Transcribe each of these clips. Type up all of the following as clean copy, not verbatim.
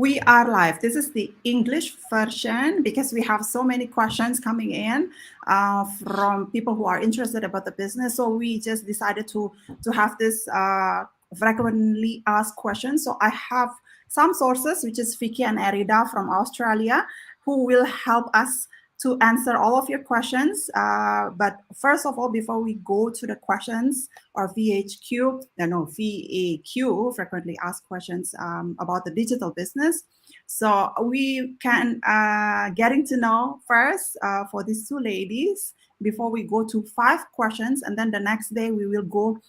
We are live. This is the English version because we have so many questions coming in from people who are interested about the business. So we just decided to have this frequently asked questions. So I have some sources, which is Vicky and Erida from Australia, who will help us to answer all of your questions. But first of all, before we go to the questions or VAQ, frequently asked questions about the digital business. So we can getting to know first for these two ladies before we go to 5 questions, and then the next day we will go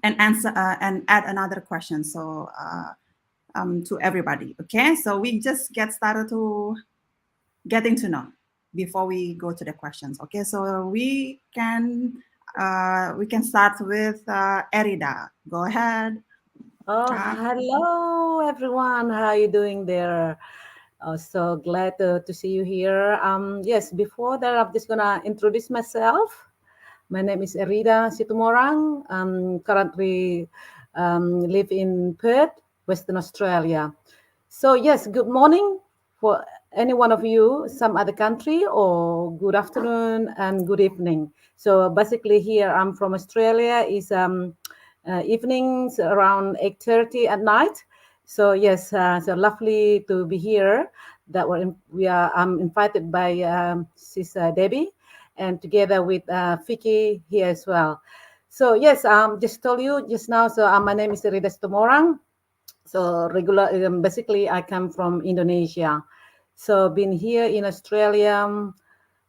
and answer and add another question. So to everybody, okay? So we just get started to getting to know before we go to the questions. Okay, so we can start with Erida. Go ahead. Oh, hello everyone. How are you doing there? So glad to see you here. Yes, before that, I'm just gonna introduce myself. My name is Erida Situmorang. Currently live in Perth, Western Australia. So yes, good morning for any one of you, some other country, or good afternoon and good evening. So basically, here I'm from Australia. Is evenings around 8:30 at night. So yes, so lovely to be here. That I'm invited by Sis Debbie, and together with Vicky here as well. So yes, just told you just now. So my name is Rida Situmorang. So basically, I come from Indonesia. So been here in Australia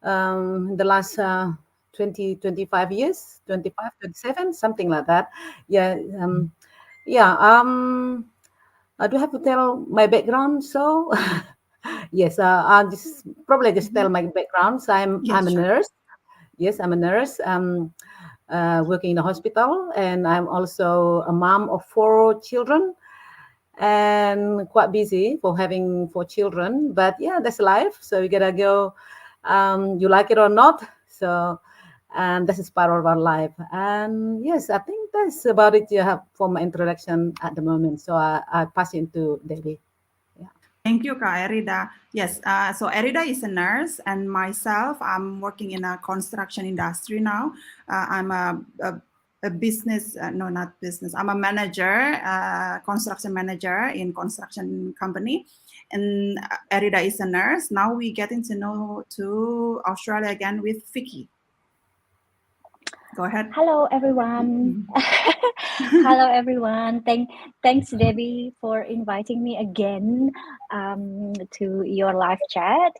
the last 20, 25 years, 25, 27, something like that. Yeah. Yeah. I do have to tell my background. So yes, I'll just tell my background. So I'm Yes, a sure. nurse. Yes, I'm a nurse. Working in the hospital, and I'm also a mom of 4 children, and quite busy for having 4 children. But yeah, that's life. So we gotta go. You like it or not. So, and this is part of our life. And yes, I think that's about it. You have for my introduction at the moment. So I pass it to Debbie. Yeah. Thank you, Kak Erida. Yes, so Erida is a nurse, and myself, I'm working in a construction industry now. I'm a business, no, not business. I'm a manager, construction manager in construction company, and Erida is a nurse. Now we getting to know to Australia again with Vicky. Go ahead. Hello, everyone. Hello, everyone. Thanks, Debbie, for inviting me again to your live chat.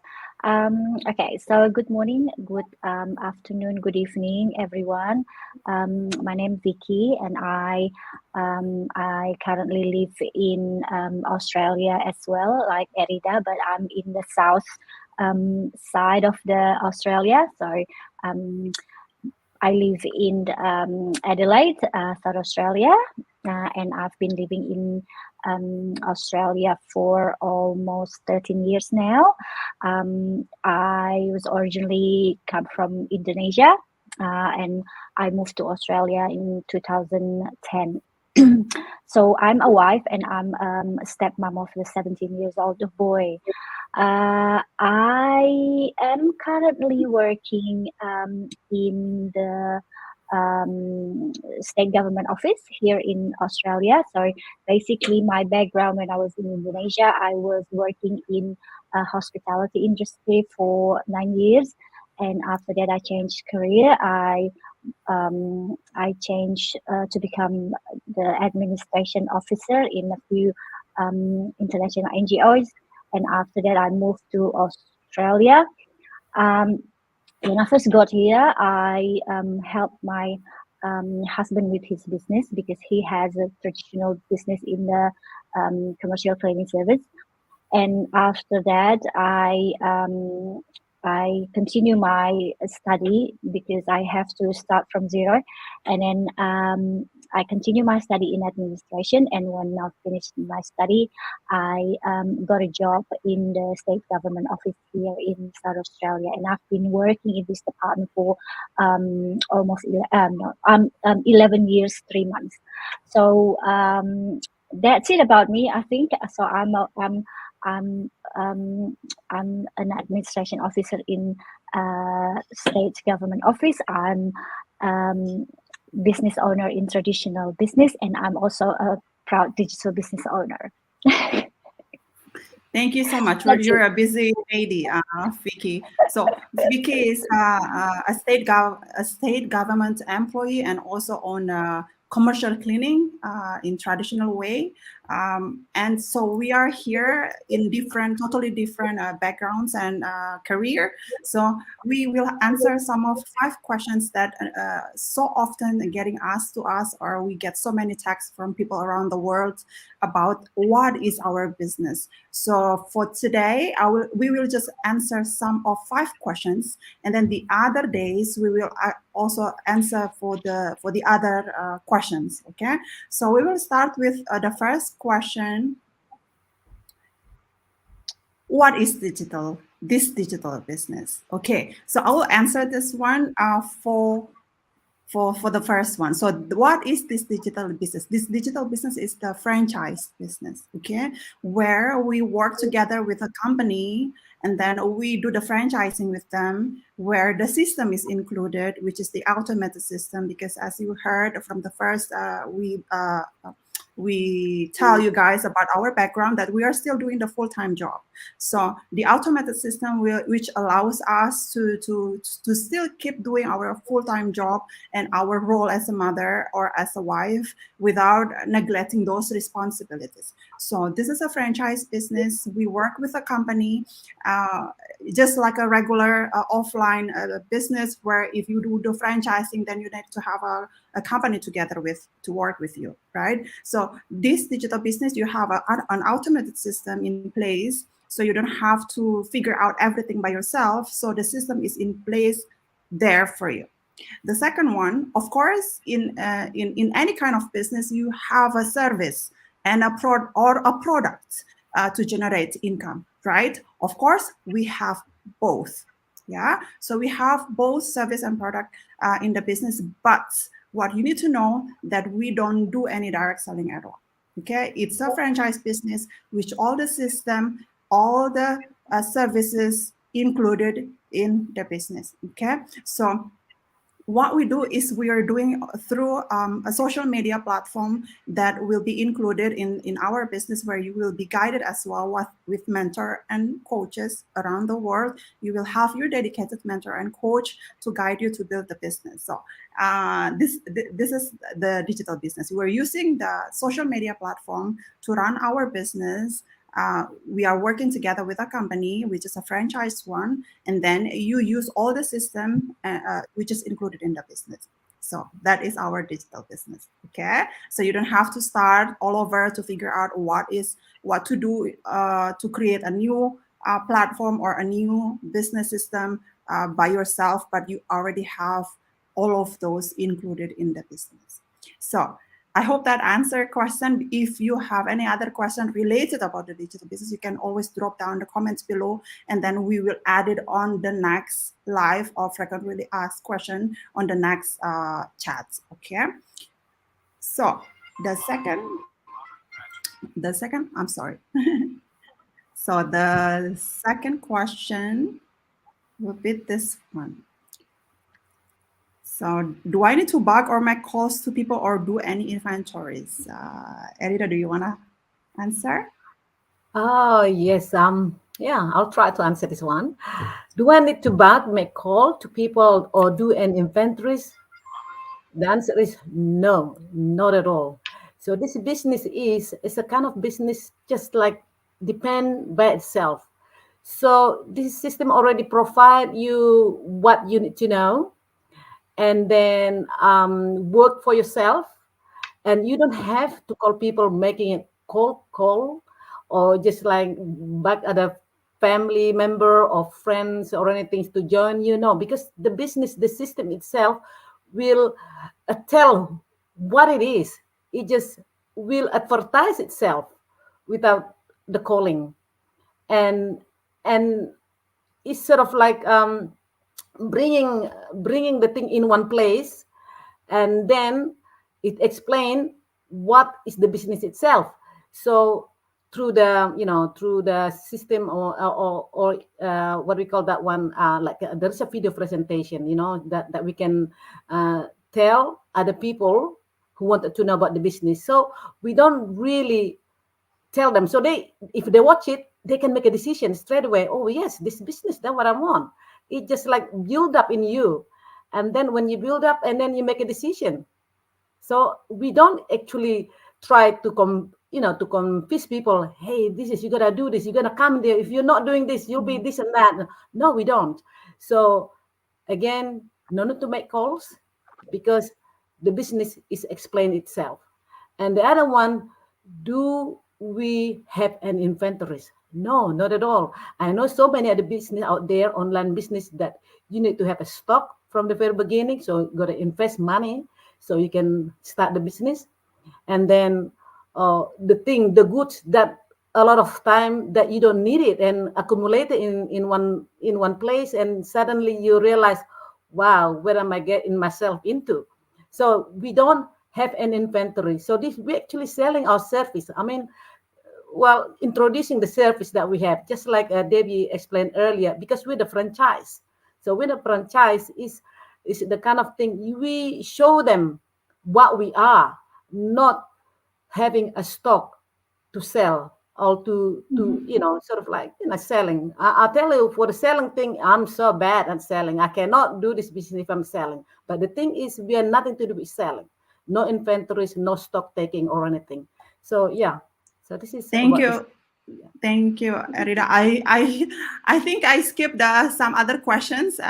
Okay, so good morning, good afternoon, good evening, everyone. My name is Vicky, and I currently live in Australia as well, like Erida, but I'm in the south side of the Australia. So. I live in Adelaide, South Australia, and I've been living in Australia for almost 13 years now. I was originally come from Indonesia, and I moved to Australia in 2010. So I'm a wife, and I'm a stepmom of the 17 years old boy. I am currently working in the state government office here in Australia. So basically, my background when I was in Indonesia, I was working in hospitality industry for 9 years, and after that, I changed career. I changed to become the administration officer in a few international NGOs, and after that I moved to Australia. When I first got here, I helped my husband with his business because he has a traditional business in the commercial cleaning service. And after that, I continue my study because I have to start from zero, and then I continue my study in administration. And when I finished my study, I got a job in the state government office here in South Australia, and I've been working in this department for almost 11 years, 3 months. So That's it about me. I think so. I'm um, I'm an administration officer in state government office. I'm um, business owner in traditional business, and I'm also a proud digital business owner. Thank you so much. Well, That's you're it. a busy lady, Vicky. So Vicky is a state government employee and also on commercial cleaning in traditional way. And so we are here in totally different backgrounds and career. So we will answer some of 5 questions that so often getting asked to us, or we get so many texts from people around the world about what is our business. So for today, we will just answer some of 5 questions, and then the other days we will also answer for the other questions. Okay, so we will start with the first question: what is this digital business? Okay, so I will answer this one for the first one. So what is this digital business? This digital business is the franchise business, okay, where we work together with a company and then we do the franchising with them, where the system is included, which is the automated system. Because as you heard from the first, we tell you guys about our background that we are still doing the full-time job. So the automated system which allows us to still keep doing our full-time job and our role as a mother or as a wife without neglecting those responsibilities. So this is a franchise business. We work with a company, uh, just like a regular offline business, where if you do the franchising, then you need to have a company together with to work with you, right? So this digital business, you have an automated system in place, so you don't have to figure out everything by yourself. So the system is in place there for you. The second one, of course, in any kind of business, you have a service and or a product to generate income, right? Of course, we have both. Yeah, so we have both service and product in the business, but what you need to know that we don't do any direct selling at all. Okay, it's a franchise business, which all the system, all the services included in the business. Okay, so what we do is we are doing through a social media platform that will be included in our business, where you will be guided as well with mentor and coaches around the world. You will have your dedicated mentor and coach to guide you to build the business. So this is the digital business. We're using the social media platform to run our business. We are working together with a company, which is a franchise one, and then you use all the system which is included in the business. So that is our digital business. Okay, so you don't have to start all over to figure out what to do to create a new platform or a new business system by yourself, but you already have all of those included in the business. So I hope that answered question. If you have any other question related about the digital business, you can always drop down the comments below, and then we will add it on the next live or frequently asked question on the next chat. Okay. So the second, I'm sorry. So the second question will be this one. So do I need to bug or make calls to people or do any inventories? Edita, do you want to answer? Oh, yes. Yeah, I'll try to answer this one. Do I need to make call to people or do an inventories? The answer is no, not at all. So this business is a kind of business just like depend by itself. So this system already provide you what you need to know, and then work for yourself, and you don't have to call people making a cold call or just like back at a family member or friends or anything to join you, no, because the system itself will tell what it is. It just will advertise itself without the calling, and and it's sort of like bringing the thing in one place, and then it explain what is the business itself. So through the through the system, or what we call that one, there's a video presentation, that we can tell other people who wanted to know about the business. So we don't really tell them. So they, if they watch it, they can make a decision straight away. Oh yes, this business, that's what I want. It just like build up in you, and then when you build up, and then you make a decision. So we don't actually try to to convince people. Hey, this is, you gotta do this. You're gonna come there. If you're not doing this, you'll be this and that. No, we don't. So again, no need to make calls, because the business is explained itself. And the other one, do we have an inventories? No, not at all. I know so many other business out there, online business, that you need to have a stock from the very beginning. So you got to invest money so you can start the business. And then the goods that a lot of time that you don't need it and accumulate it in one place, and suddenly you realize, wow, where am I getting myself into? So we don't have an inventory. So this, we're actually selling our service. I mean, well, introducing the service that we have, just like Debbie explained earlier, because we're the franchise. So with a franchise is the kind of thing we show them what we are, not having a stock to sell, or to sort of like selling. I'll tell you, for the selling thing, I'm so bad at selling. I cannot do this business if I'm selling. But the thing is, we have nothing to do with selling. No inventories, no stock taking or anything. So yeah. So this is Thank about this. you. Thank you, Rita. I think I skipped some other questions.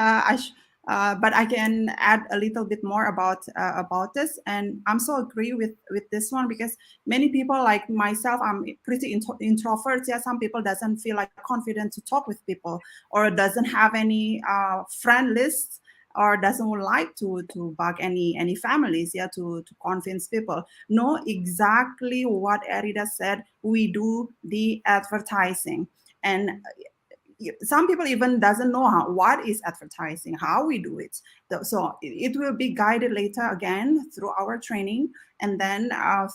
But I can add a little bit more about this. And I'm so agree with this one, because many people like myself, I'm pretty introvert. Yeah, some people doesn't feel like confident to talk with people, or doesn't have any friend list, or doesn't like to bug any families, yeah, to convince people. Know exactly what Erida said. We do the advertising, and some people even doesn't know what is advertising, how we do it. So it will be guided later again through our training, and then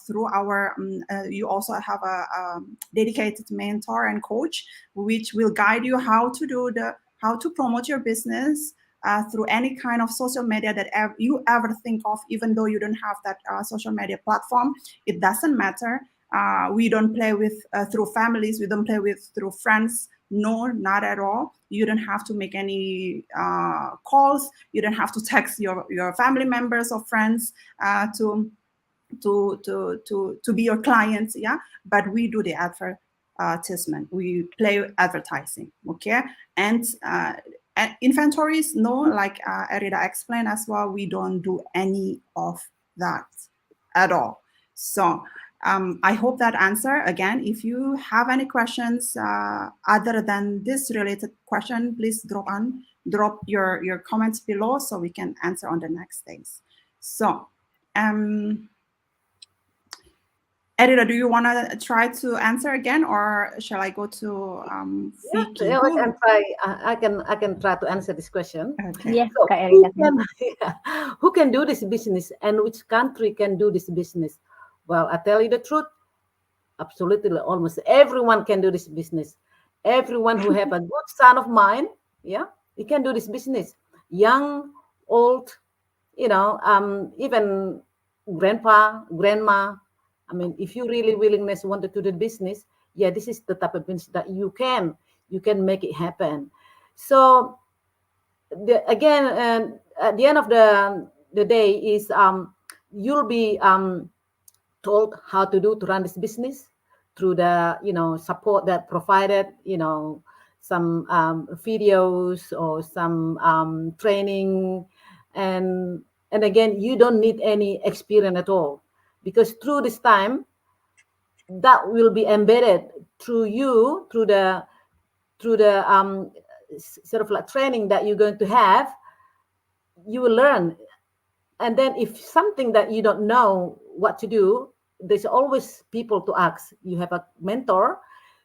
through our you also have a dedicated mentor and coach, which will guide you how to promote your business through any kind of social media that you ever think of. Even though you don't have that social media platform, it doesn't matter. We don't play with through families, we don't play with through friends. No, not at all. You don't have to make any calls. You don't have to text your family members or friends to be your clients. Yeah, but we do the advertisement. We play advertising. Okay, and inventories. No, like Erida explained as well. We don't do any of that at all. So I hope that answer. Again, if you have any questions other than this related question, please drop your comments below so we can answer on the next days. So, Edita, do you want to try to answer again, or shall I go to Vicky? Yeah, I can try. I can try to answer this question. Okay. Yeah, So Kak Erika. who can do this business, and which country can do this business? Well, I tell you the truth. Absolutely, almost everyone can do this business. Everyone who have a good son of mine, yeah, he can do this business. Young, old, even grandpa, grandma. I mean, if you really willingness wanted to do the business, yeah, this is the type of business that you can make it happen. So again, and at the end of the day is you'll be told how to run this business through the support that provided, some videos or some training, and again, you don't need any experience at all, because through this time that will be embedded through you, through the sort of like training that you're going to have. You will learn. And then if something that you don't know what to do, there's always people to ask. You have a mentor,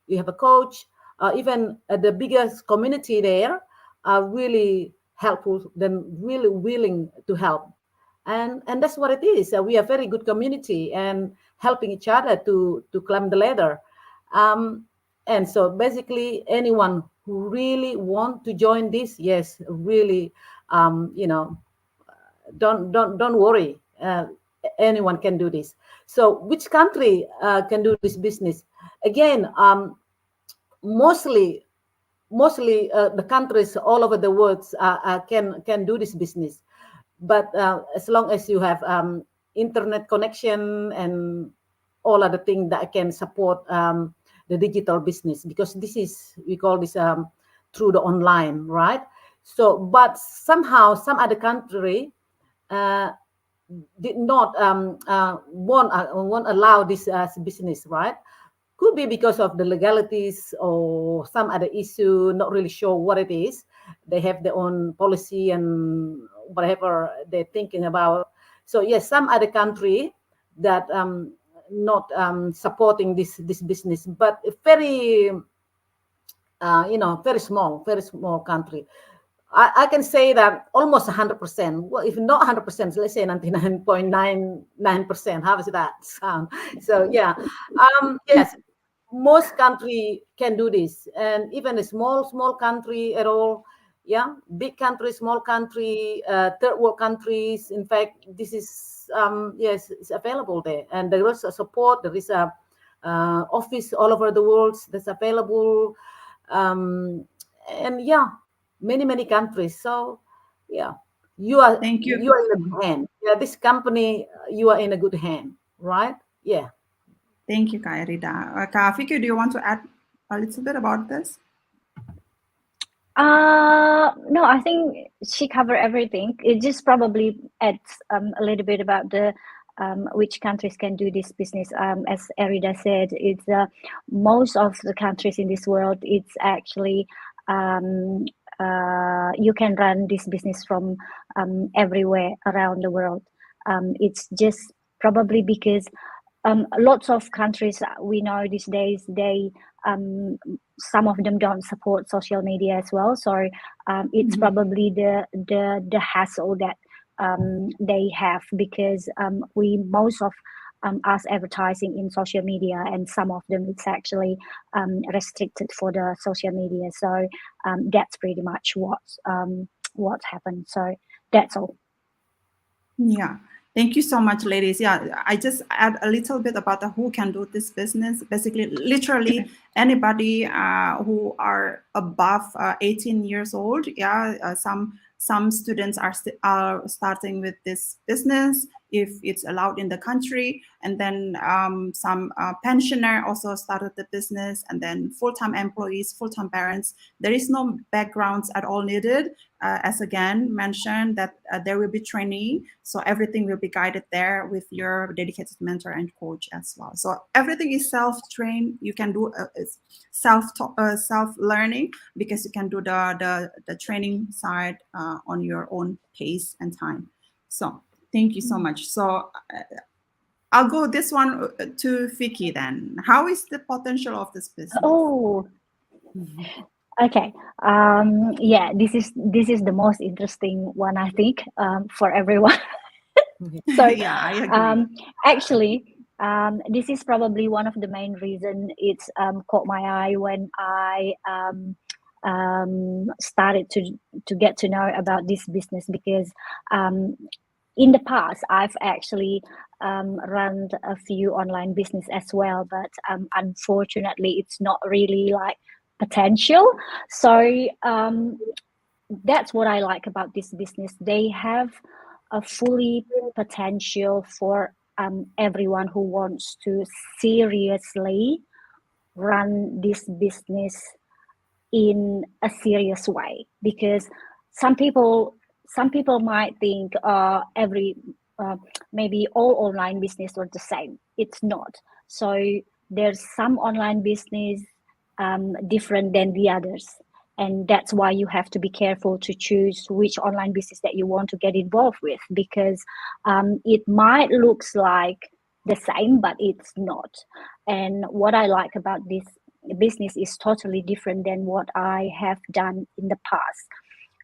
you have a coach, even the biggest community there are really helpful, then really willing to help. And that's what it is. We are very good community, and helping each other to climb the ladder. Um, and so basically, anyone who really want to join this, yes, really, you know, don't worry. Anyone can do this. So, which country can do this business? Again, mostly the countries all over the world can do this business, but as long as you have internet connection and all other things that can support the digital business, because this is, we call this through the online, right? So but somehow some other country uh, did not won't allow this as business, right? Could be because of the legalities or some other issue, not really sure what it is. They have their own policy and whatever they're thinking about. So yes, some other country that not supporting this business, but a very very small country. I can say that almost 100%. Well, if not 100%, let's say 99.99%. How does that sound? So yeah, yes, most country can do this, and even a small country at all. Yeah, big country, small country, third world countries. In fact, this is yes, it's available there, and there is a support. There is a office all over the world that's available, um, and yeah, many countries. So yeah, Thank you. you are in a good hand. Yeah, this company, you are in a good hand, right? Yeah. Thank you, Kairida. Kak Afiki, do you want to add a little bit about this? No, I think she covered everything. It just probably adds a little bit about the which countries can do this business. As Erida said, it's most of the countries in this world. It's actually um, you can run this business from everywhere around the world. It's just probably because lots of countries we know these days um, some of them don't support social media as well, so it's Mhm. probably the hassle that they have because we most of us advertising in social media, and some of them it's actually restricted for the social media. So that's pretty much what happened. So that's all. Yeah. Thank you so much, ladies. Yeah, I just add a little bit about the who can do this business. Basically, literally anybody who are above 18 years old. Yeah, some students are starting with this business if it's allowed in the country, and then some pensioner also started the business, and then full-time employees, full-time parents. There is no backgrounds at all needed. As again mentioned, that there will be training, so everything will be guided there with your dedicated mentor and coach as well. So everything is self-trained. You can do self-learning, because you can do the training side on your own pace and time. So thank you so much. So I'll go this one to Vicky then. How is the potential of this business? Oh, okay. Yeah, this is the most interesting one, I think, for everyone. So, Yeah, I agree. um, actually, this is probably one of the main reason it's caught my eye when I started to get to know about this business, because um, in the past I've actually run a few online business as well, but unfortunately it's not really like potential. So that's what I like about this business. They have a fully potential for everyone who wants to seriously run this business in a serious way, because some people some people might think every maybe all online business are the same. It's not. So there's some online business different than the others, and that's why you have to be careful to choose which online business that you want to get involved with, because it might looks like the same but it's not. And what I like about this business is totally different than what I have done in the past.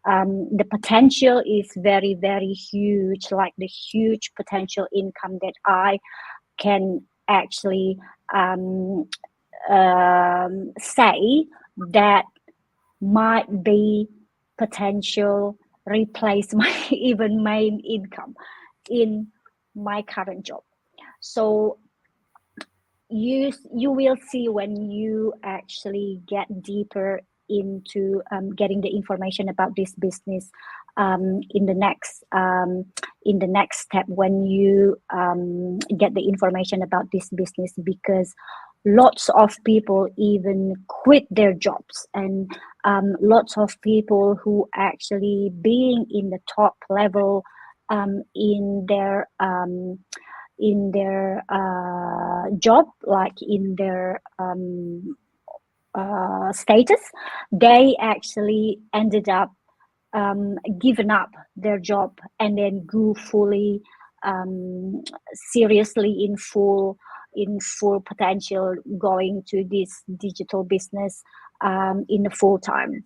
The potential is very, very huge, like the huge potential income that I can actually um, say that might be potential replace my even my income in my current job. So you will see when you actually get deeper into getting the information about this business in the next step when you get the information about this business, because lots of people even quit their jobs, and lots of people who actually being in the top level in their job, like in their status, they actually ended up given up their job and then go fully seriously in full potential, going to this digital business in a full-time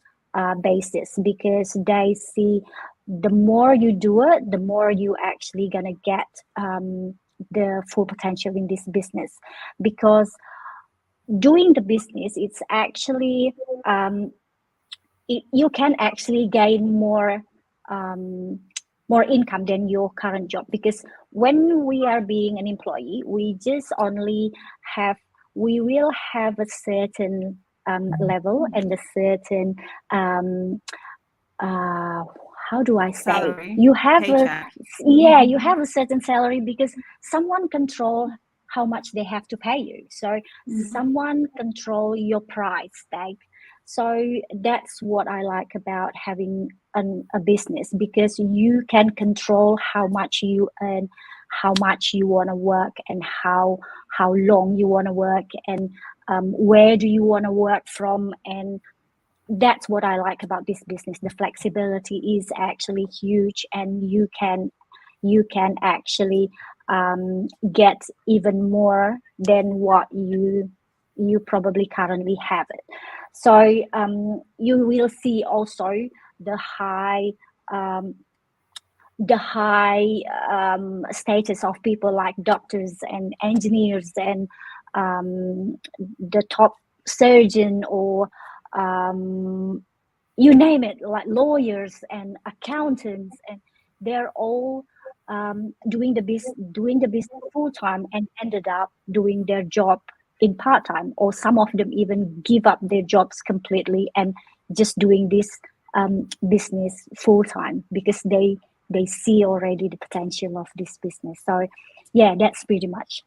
basis, because they see the more you do it, the more you actually gonna get the full potential in this business. Because doing the business, it's actually you can actually gain um, more income than your current job, because when we are being an employee, we just only have we will have a certain level and a certain uh, how do I say, Salary, you have a paycheck. yeah, you have a certain salary because someone control how much they have to pay you. So someone control your price tag. So that's what I like about having a business, because you can control how much you earn, how much you want to work, and how long you want to work, and where do you want to work from. And that's what I like about this business. The flexibility is actually huge, and you can actually get even more than what you probably currently have it. So you will see also the high um, the high status of people like doctors and engineers and the top surgeon, or um, you name it, like lawyers and accountants, and they're all doing the business full time and ended up doing their job in part time, or some of them even give up their jobs completely and just doing this business full time, because they see already the potential of this business. So yeah, that's pretty much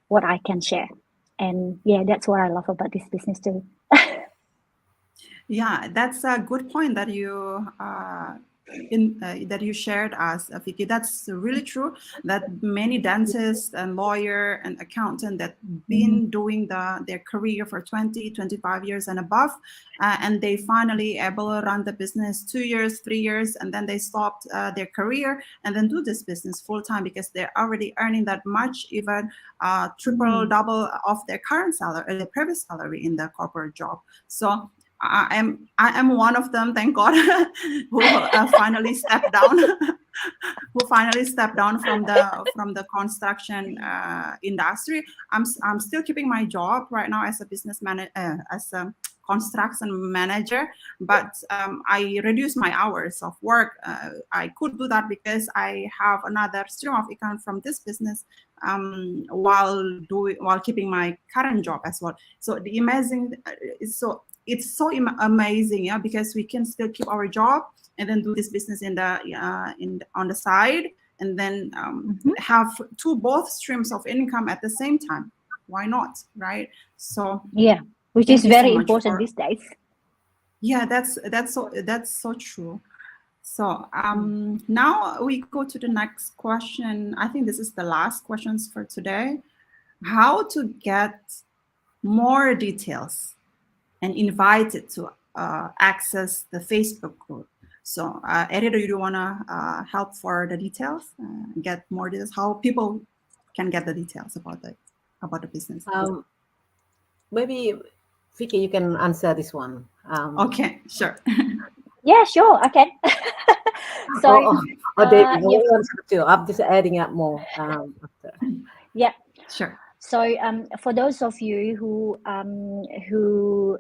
what I can share. And yeah, that's what I love about this business too. Yeah, that's a good point that that you shared us, Vicky. That's really true. That many dentists and lawyer and accountant that been doing their career for 20, 25 years and above, and they finally able to run the business 2 years, 3 years, and then they stopped their career and then do this business full time because they're already earning that much, even triple, double of their current salary, their previous salary in the corporate job. So I am one of them, thank God, who finally stepped down, who finally stepped down from the construction industry. I'm still keeping my job right now as a business manager, as a construction manager, but I reduced my hours of work. I could do that because I have another stream of income from this business while keeping my current job as well. So the amazing, it's so amazing, yeah, because we can still keep our job and then do this business on the side, and then have both streams of income at the same time. Why not, right? So Yeah, which is thank you so very much important for. these days. Yeah, that's so true. So now we go to the next question. I think this is the last questions for today. How to get more details and invited to access the Facebook group. So, Erido, you want to help for the details, get more details, how people can get the details about the business? Maybe Vicky, you can answer this one. Okay, sure. Yeah, sure, I can. So David, you've who wants to? I'm just adding up more after. yeah. Sure. So for those of you who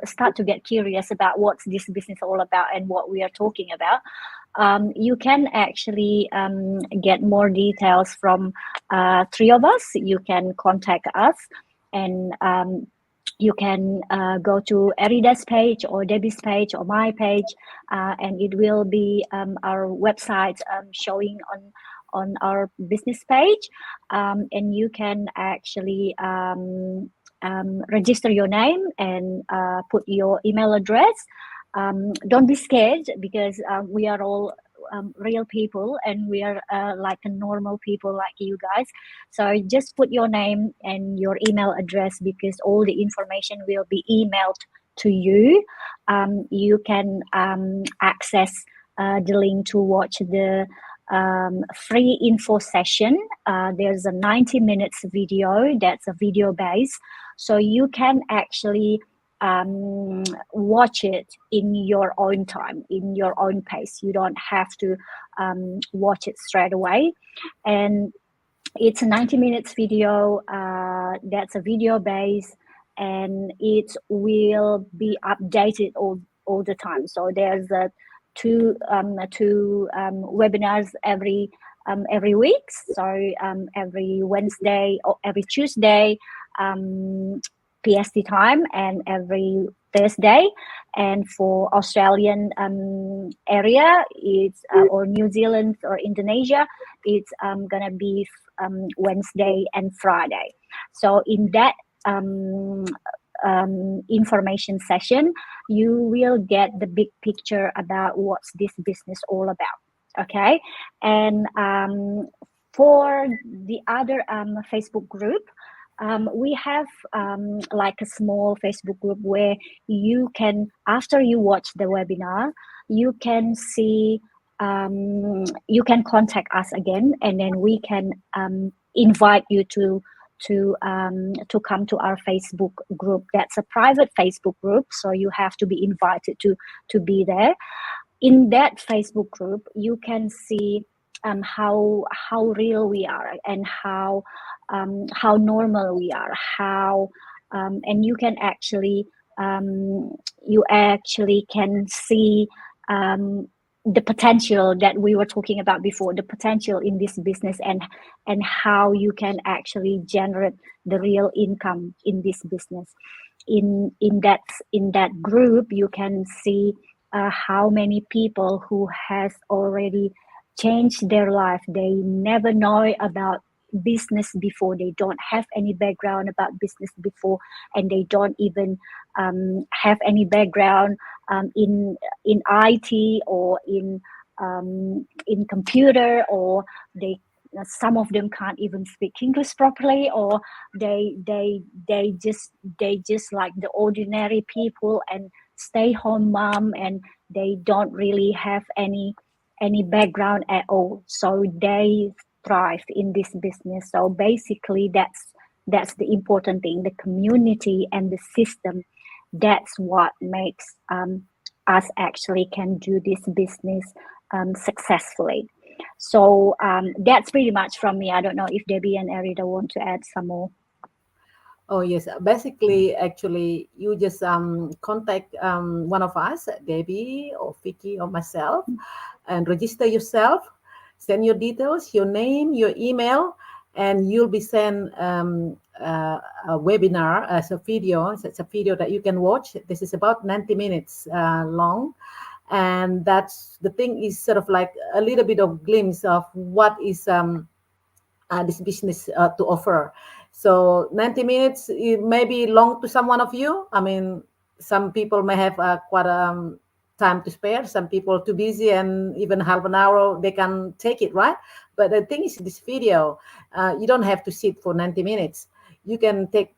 start to get curious about what's this business all about and what we are talking about, you can actually get more details from three of us. You can contact us, and you can go to Erida's page or Debbie's page or my page, and it will be our website showing on our business page, and you can actually register your name and put your email address. Don't be scared, because we are all real people, and we are like a normal people like you guys. So just put your name and your email address, because all the information will be emailed to you. You can access the link to watch the free info session. There's a 90 minutes video that's a video base, so you can actually watch it in your own time, in your own pace. You don't have to watch it straight away. And it's a 90 minutes video that's a video base, and it will be updated all the time. So there's two webinars every week. So every Wednesday or every Tuesday PST time, and every Thursday. And for Australian area, it's or New Zealand or Indonesia, it's gonna be Wednesday and Friday. So in that information session, you will get the big picture about what's this business all about. Okay, and for the other Facebook group, we have like a small Facebook group where you can, after you watch the webinar, you can see, you can contact us again, and then we can invite you to come to our Facebook group. That's a private Facebook group, so you have to be invited to be there. In that Facebook group, you can see how real we are, and how normal we are, and you can actually can see the potential that we were talking about before, the potential in this business, and how you can actually generate the real income in this business. In that group, you can see how many people who has already changed their life. They never know about business before. They don't have any background about business before, and they don't even have any background in IT or in computer, or some of them can't even speak English properly, or they just like the ordinary people and stay home mom, and they don't really have any background at all. So they thrive in this business. So basically that's the important thing, the community and the system. That's what makes us actually can do this business successfully. So that's pretty much from me. I don't know if Debbie and Erida want to add some more. Oh yes, basically, actually, you just contact one of us, Debbie or Vicky or myself, and register yourself. Send your details, your name, your email, and you'll be sent a webinar as a video. So it's a video that you can watch. This is about 90 minutes long, and that's the thing is sort of like a little bit of glimpse of what is this business to offer. So 90 minutes, it may be long to some one of you. I mean, some people may have quite time to spare. Some people too busy, and even half an hour they can take it, right? But the thing is, this video, you don't have to sit for 90 minutes. You can take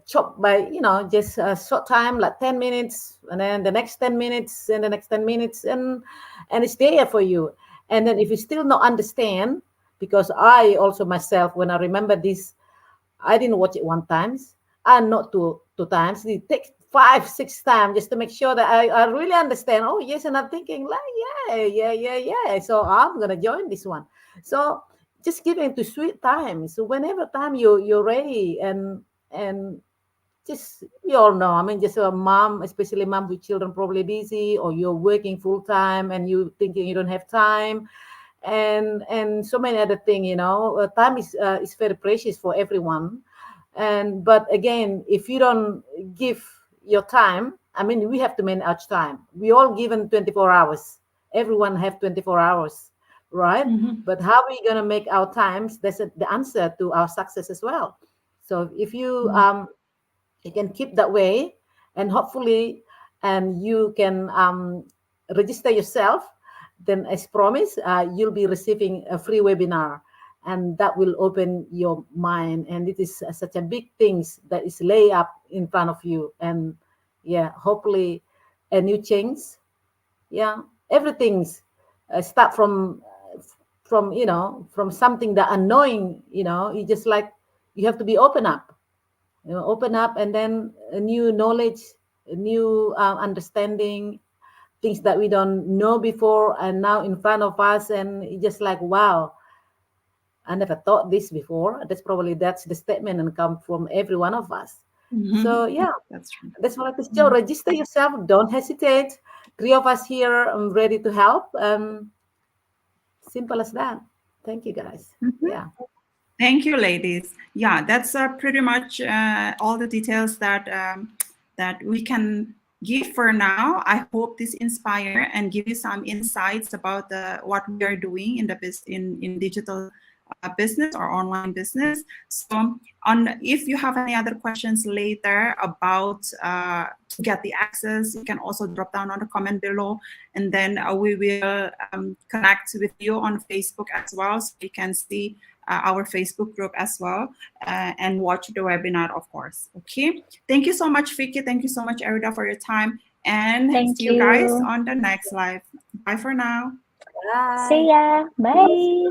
chop by, just a short time, like 10 minutes, and then the next 10 minutes, and the next 10 minutes, and it's there for you. And then if you still not understand, because I also myself, when I remember this, I didn't watch it one times, and not two times. It takes 5-6 times just to make sure that I really understand. Oh yes, and I'm thinking like yeah. So I'm gonna join this one. So just give into sweet time. So whenever time you're ready, and just we all know. I mean, just a mom, especially mom with children, probably busy, or you're working full time and you thinking you don't have time, and so many other things. Time is very precious for everyone. And but again, if you don't give your time, I mean, we have to manage time. We all given 24 hours. Everyone have 24 hours, right? Mhm. But how we gonna make our times? That's the answer to our success as well. So if you can keep that way, and hopefully, and you can register yourself, then as promised, you'll be receiving a free webinar, and that will open your mind. And it is such a big things that is lay up in front of you. And yeah, hopefully a new change. Yeah, everything's start from from something that annoying. You just like, you have to be open up, open up, and then a new knowledge, a new understanding, things that we don't know before and now in front of us, and it's just like, wow, I never thought this before. That's the statement and come from every one of us. So Mhm. yeah, That's true. that's what I like to show. Mhm. Register yourself, don't hesitate. Three of us here, ready to help. Simple as that. Thank you, guys. Mhm. Yeah. Thank you, ladies. Yeah, that's pretty much all the details that we can give for now. I hope this inspire and give you some insights about what we are doing in the in digital business or online business. So, if you have any other questions later about to get the access, you can also drop down on the comment below, and then we will connect with you on Facebook as well, so you can see our Facebook group as well, and watch the webinar, of course. Okay. Thank you so much, Vicky. Thank you so much, Erida, for your time. And Thank see you guys you. on the next live. Bye for now. See Bye. ya. Bye.